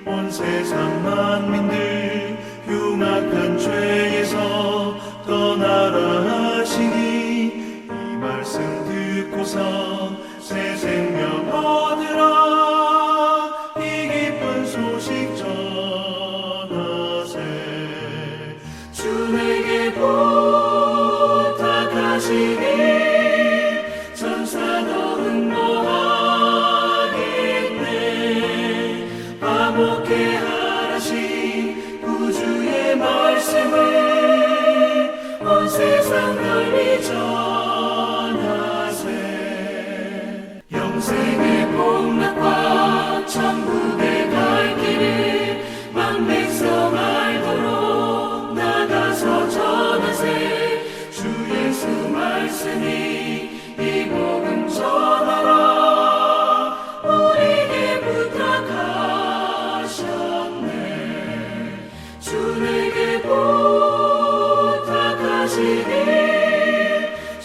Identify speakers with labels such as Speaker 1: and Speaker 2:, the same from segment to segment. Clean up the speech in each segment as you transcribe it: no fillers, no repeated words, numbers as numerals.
Speaker 1: 온 세상 만민들 흉악한 죄에서 떠나라 하시니 이 말씀 듣고서 새 생명 얻으라 이 기쁜 소식 전하세 주 내게 부탁하시니 천사도 응모하겠네 화목해 하라신 구주의 말씀을 온 세상 널리 전하세 영생의 복락과 천국의 갈 길을 만 백성 알도록 나가서 전하세 주 예수 말씀이 이 복음 전하라 우리에게 부탁하셨네 주 내게 부탁하시니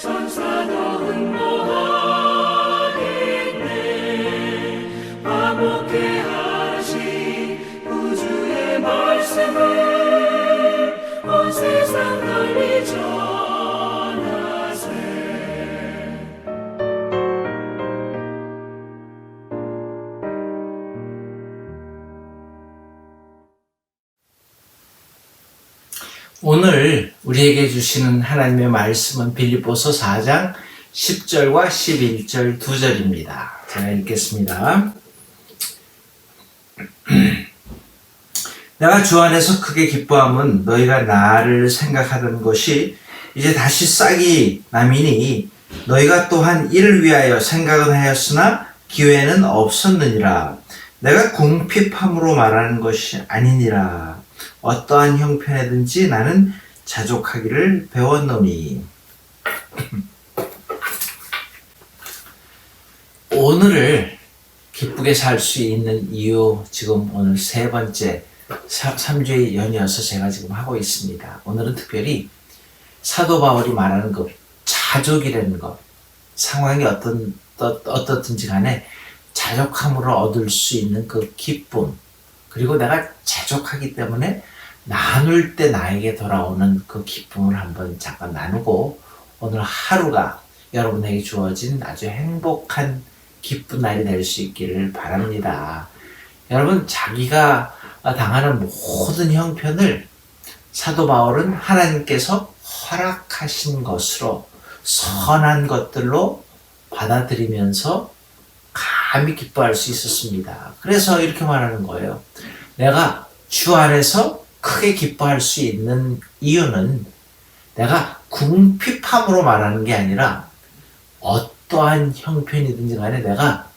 Speaker 1: 천사도 응모하겠네 화목해 하라신 구주의 말씀을 온 세상 널리 전하세
Speaker 2: 오늘 우리에게 주시는 하나님의 말씀은 빌립보서 4장 10절과 11절 2절입니다. 제가 읽겠습니다. 내가 주 안에서 크게 기뻐함은 너희가 나를 생각하던 것이 이제 다시 싹이 나미니 너희가 또한 이를 위하여 생각은 하였으나 기회는 없었느니라. 내가 궁핍함으로 말하는 것이 아니니라. 어떠한 형편에든지 나는 자족하기를 배웠노니. 오늘을 기쁘게 살 수 있는 이유, 지금 오늘 세 번째 3주의 연이어서 제가 지금 하고 있습니다. 오늘은 특별히 사도 바울이 말하는 것, 자족이라는 것, 상황이 어떻든지 간에 자족함으로 얻을 수 있는 그 기쁨, 그리고 내가 자족하기 때문에 나눌 때 나에게 돌아오는 그 기쁨을 한번 잠깐 나누고 오늘 하루가 여러분에게 주어진 아주 행복한 기쁜 날이 될 수 있기를 바랍니다. 여러분, 자기가 당하는 모든 형편을 사도 바울은 하나님께서 허락하신 것으로 선한 것들로 받아들이면서 감히 기뻐할 수 있었습니다. 그래서 이렇게 말하는 거예요. 내가 주 안에서 크게 기뻐할 수 있는 이유는 내가 궁핍함으로 말하는 게 아니라 어떠한 형편이든지 간에 내가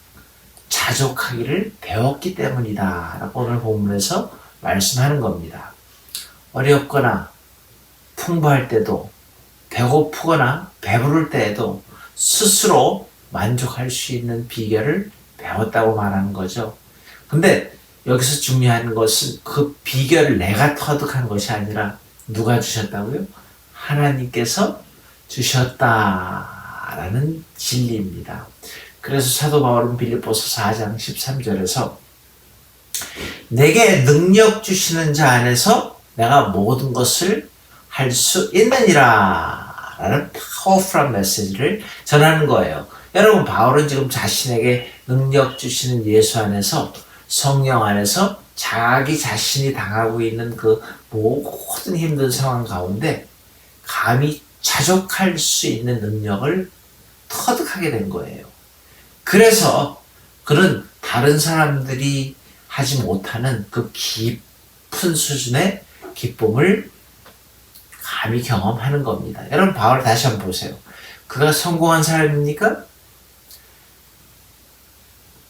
Speaker 2: 자족하기를 배웠기 때문이다 라고 오늘 본문에서 말씀하는 겁니다. 어렵거나 풍부할 때도 배고프거나 배부를 때에도 스스로 만족할 수 있는 비결을 배웠다고 말하는 거죠. 근데 여기서 중요한 것은 그 비결을 내가 터득한 것이 아니라 누가 주셨다고요? 하나님께서 주셨다라는 진리입니다. 그래서 사도 바울은 빌립보서 4장 13절에서 내게 능력 주시는 자 안에서 내가 모든 것을 할 수 있느니라 라는 파워풀한 메시지를 전하는 거예요. 여러분, 바울은 지금 자신에게 능력 주시는 예수 안에서, 성령 안에서 자기 자신이 당하고 있는 그 모든 힘든 상황 가운데 감히 자족할 수 있는 능력을 터득하게 된 거예요. 그래서 그는 다른 사람들이 하지 못하는 그 깊은 수준의 기쁨을 감히 경험하는 겁니다. 여러분, 바울 다시 한번 보세요. 그가 성공한 사람입니까?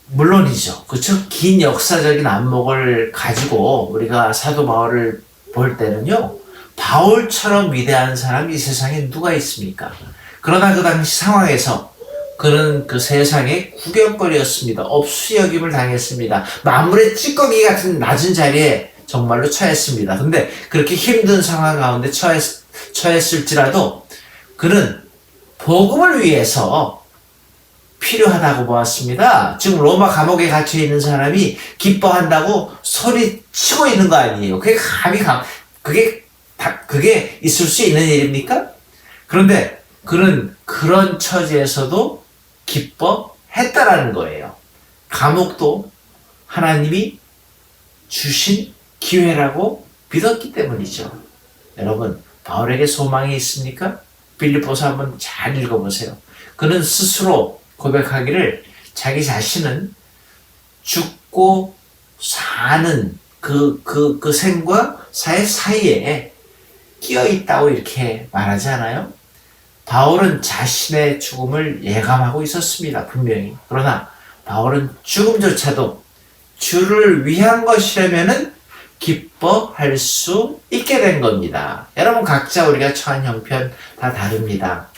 Speaker 2: 물론이죠. 그쵸? 긴 역사적인 안목을 가지고 우리가 사도 바울을 볼 때는요, 바울처럼 위대한 사람이 이 세상에 누가 있습니까? 그러나 그 당시 상황에서 그는 그 세상의 구경거리였습니다. 업수여김을 당했습니다. 만물의 찌꺼기 같은 낮은 자리에 정말로 처했습니다. 근데 그렇게 힘든 상황 가운데 처했을지라도 그는 복음을 위해서 필요하다고 보았습니다. 지금 로마 감옥에 갇혀 있는 사람이 기뻐한다고 소리치고 있는 거 아니에요. 그게 있을 수 있는 일입니까? 그런데 그는 그런 처지에서도 기뻐했다라는 거예요. 감옥도 하나님이 주신 기회라고 믿었기 때문이죠. 여러분, 바울에게 소망이 있습니까? 빌립보서 한번 잘 읽어보세요. 그는 스스로 고백하기를 자기 자신은 죽고 사는 그 생과 사의 사이에 끼어 있다고 이렇게 말하지 않아요? 바울은 자신의 죽음을 예감하고 있었습니다. 분명히. 그러나 바울은 죽음조차도 주를 위한 것이라면은 기뻐할 수 있게 된 겁니다. 여러분, 각자 우리가 처한 형편 다 다릅니다.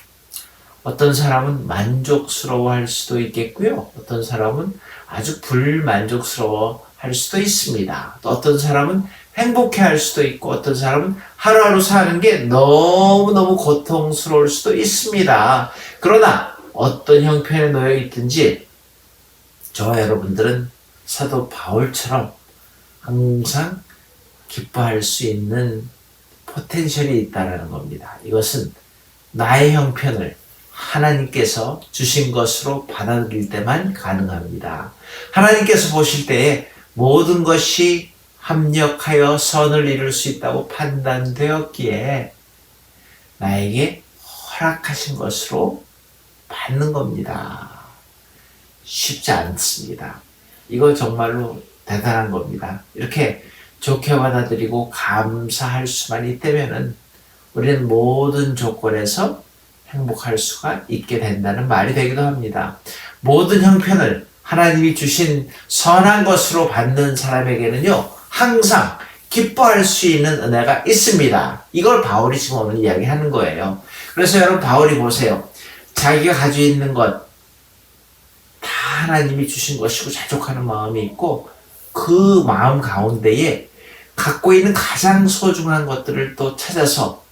Speaker 2: 어떤 사람은 만족스러워 할 수도 있겠고요. 어떤 사람은 아주 불만족스러워 할 수도 있습니다. 또 어떤 사람은 행복해 할 수도 있고, 어떤 사람은 하루하루 사는 게 너무너무 고통스러울 수도 있습니다. 그러나 어떤 형편에 놓여 있든지 저와 여러분들은 사도 바울처럼 항상 기뻐할 수 있는 포텐셜이 있다는 겁니다. 이것은 나의 형편을 하나님께서 주신 것으로 받아들일 때만 가능합니다. 하나님께서 보실 때에 모든 것이 합력하여 선을 이룰 수 있다고 판단되었기에 나에게 허락하신 것으로 받는 겁니다. 쉽지 않습니다. 이거 정말로 대단한 겁니다. 이렇게 좋게 받아들이고 감사할 수만 있다면은 우리는 모든 조건에서 행복할 수가 있게 된다는 말이 되기도 합니다. 모든 형편을 하나님이 주신 선한 것으로 받는 사람에게는요, 항상 기뻐할 수 있는 은혜가 있습니다. 이걸 바울이 지금 오늘 이야기하는 거예요. 그래서 여러분, 바울이 보세요. 자기가 가지고 있는 것 다 하나님이 주신 것이고 자족하는 마음이 있고, 그 마음 가운데에 갖고 있는 가장 소중한 것들을 또 찾아서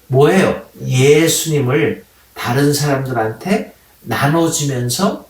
Speaker 2: 뭐예요? 예수님을 다른 사람들한테 나눠주면서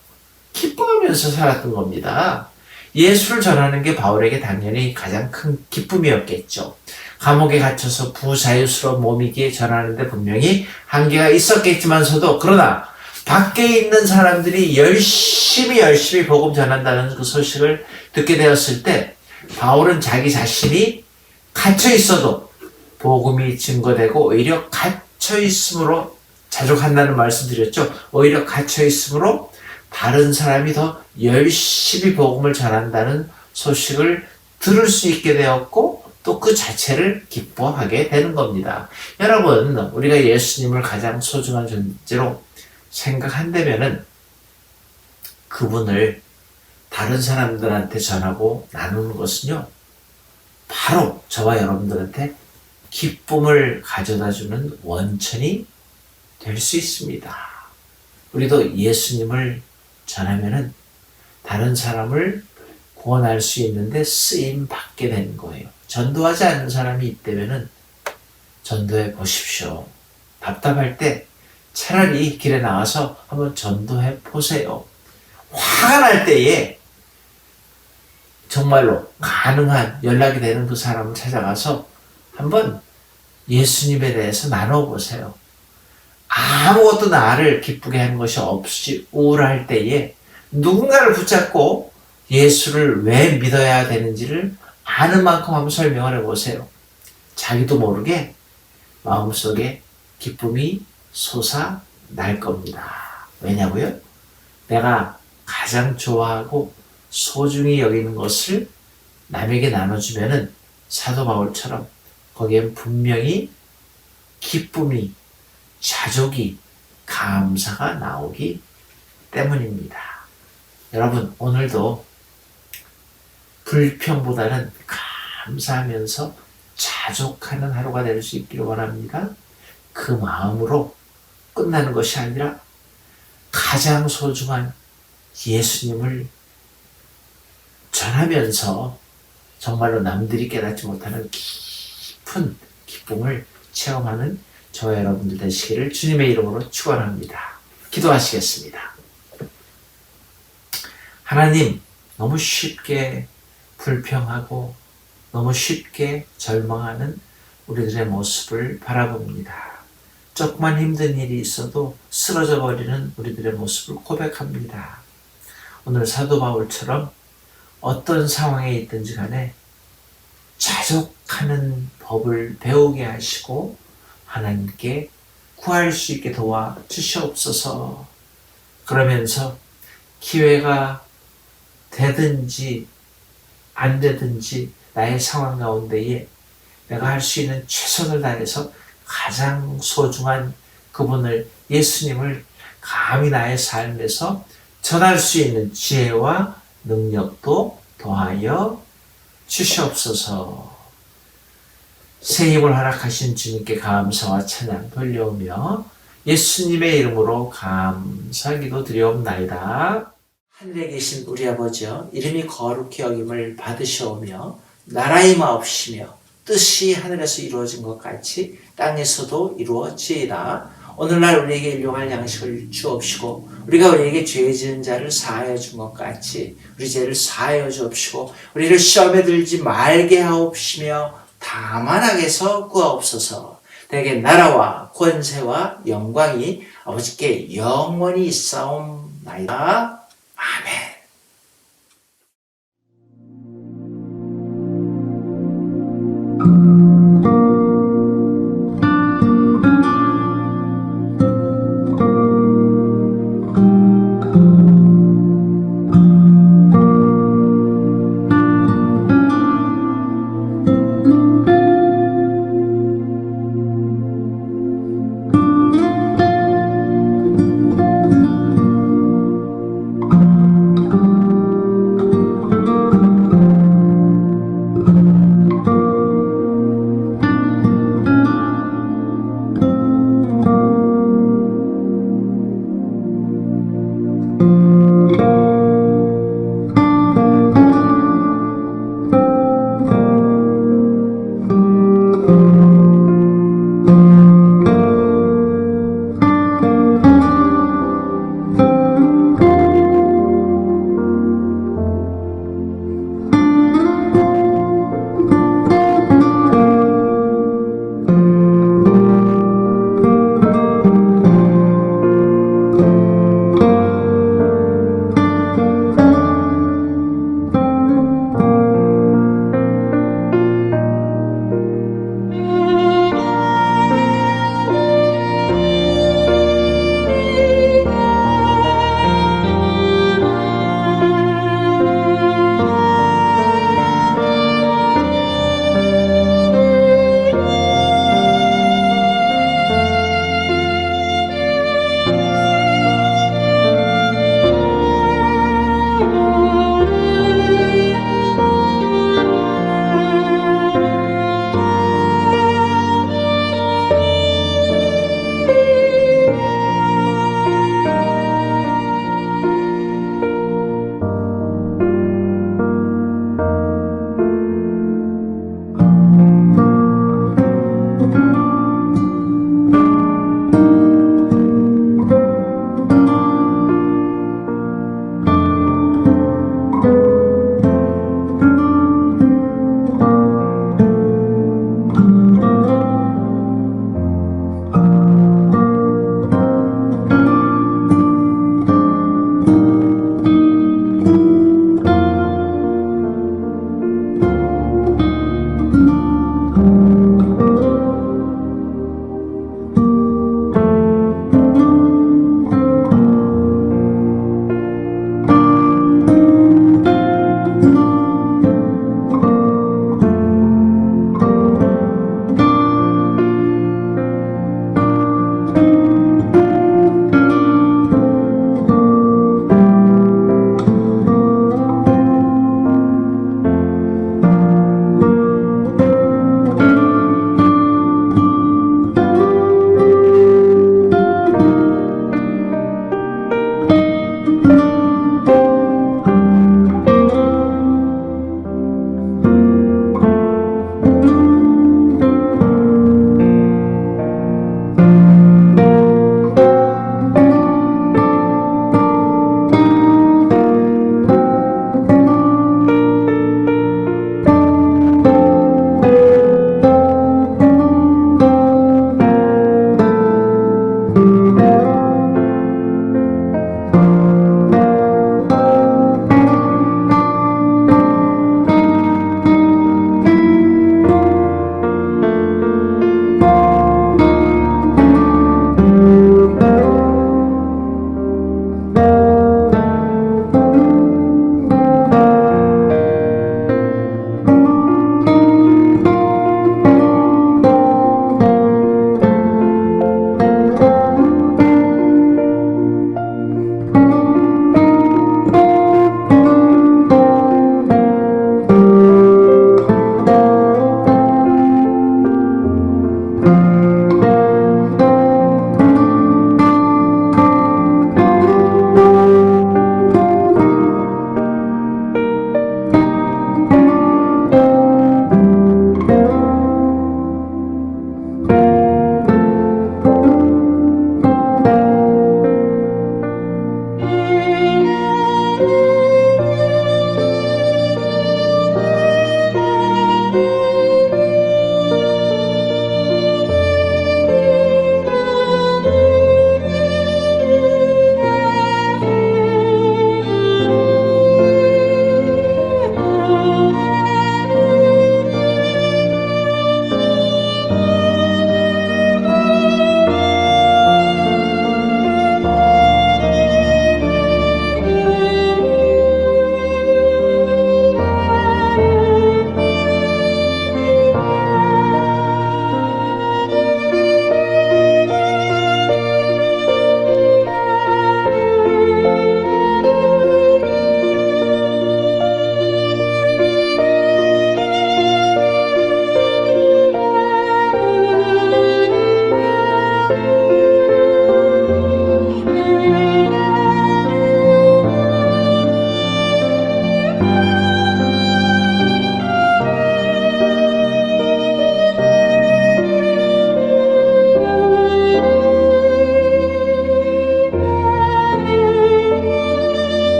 Speaker 2: 기뻐하면서 살았던 겁니다. 예수를 전하는 게 바울에게 당연히 가장 큰 기쁨이었겠죠. 감옥에 갇혀서 부자유스러운 몸이기에 전하는데 분명히 한계가 있었겠지만서도, 그러나 밖에 있는 사람들이 열심히 복음 전한다는 그 소식을 듣게 되었을 때 바울은 자기 자신이 갇혀 있어도 복음이 증거되고 오히려 갇혀 있음으로 자족한다는 말씀 드렸죠. 오히려 갇혀 있음으로 다른 사람이 더 열심히 복음을 전한다는 소식을 들을 수 있게 되었고 또 그 자체를 기뻐하게 되는 겁니다. 여러분, 우리가 예수님을 가장 소중한 존재로 생각한다면은 그분을 다른 사람들한테 전하고 나누는 것은요, 바로 저와 여러분들한테 기쁨을 가져다주는 원천이 될 수 있습니다. 우리도 예수님을 전하면은 다른 사람을 구원할 수 있는데 쓰임 받게 되는 거예요. 전도하지 않는 사람이 있다면은 전도해 보십시오. 답답할 때 차라리 길에 나와서 한번 전도해 보세요. 화가 날 때에 정말로 가능한 연락이 되는 그 사람을 찾아가서 한번 예수님에 대해서 나눠보세요. 아무것도 나를 기쁘게 하는 것이 없이 우울할 때에 누군가를 붙잡고 예수를 왜 믿어야 되는지를 아는 만큼 한번 설명을 해보세요. 자기도 모르게 마음속에 기쁨이 솟아날 겁니다. 왜냐고요? 내가 가장 좋아하고 소중히 여기는 것을 남에게 나눠주면은 사도 바울처럼 거기엔 분명히 기쁨이, 자족이, 감사가 나오기 때문입니다. 여러분, 오늘도 불평보다는 감사하면서 자족하는 하루가 될 수 있기를 원합니다. 그 마음으로 끝나는 것이 아니라 가장 소중한 예수님을 전하면서 정말로 남들이 깨닫지 못하는 깊은 기쁨을 체험하는 저와 여러분들 되시기를 주님의 이름으로 축원합니다. 기도하시겠습니다. 하나님, 너무 쉽게 불평하고 너무 쉽게 절망하는 우리들의 모습을 바라봅니다. 조금만 힘든 일이 있어도 쓰러져 버리는 우리들의 모습을 고백합니다. 오늘 사도 바울처럼 어떤 상황에 있든지 간에 자족하는 법을 배우게 하시고 하나님께 구할 수 있게 도와 주시옵소서. 그러면서 기회가 되든지 안 되든지 나의 상황 가운데에 내가 할 수 있는 최선을 다해서 가장 소중한 그분을, 예수님을 감히 나의 삶에서 전할 수 있는 지혜와 능력도 더하여 주시옵소서. 새 힘을 허락하신 주님께 감사와 찬양 돌려오며 예수님의 이름으로 감사기도 드리옵나이다. 하늘에 계신 우리 아버지여, 이름이 거룩히 여김을 받으시오며 나라의 마옵시며 뜻이 하늘에서 이루어진 것 같이 땅에서도 이루어지이다. 오늘날 우리에게 일용할 양식을 주옵시고 우리가 우리에게 죄 지은 자를 사하여 준 것 같이 우리 죄를 사하여 주옵시고 우리를 시험에 들지 말게 하옵시며 다만 악에서 구하옵소서. 대개 나라와 권세와 영광이 아버지께 영원히 있사옵나이다.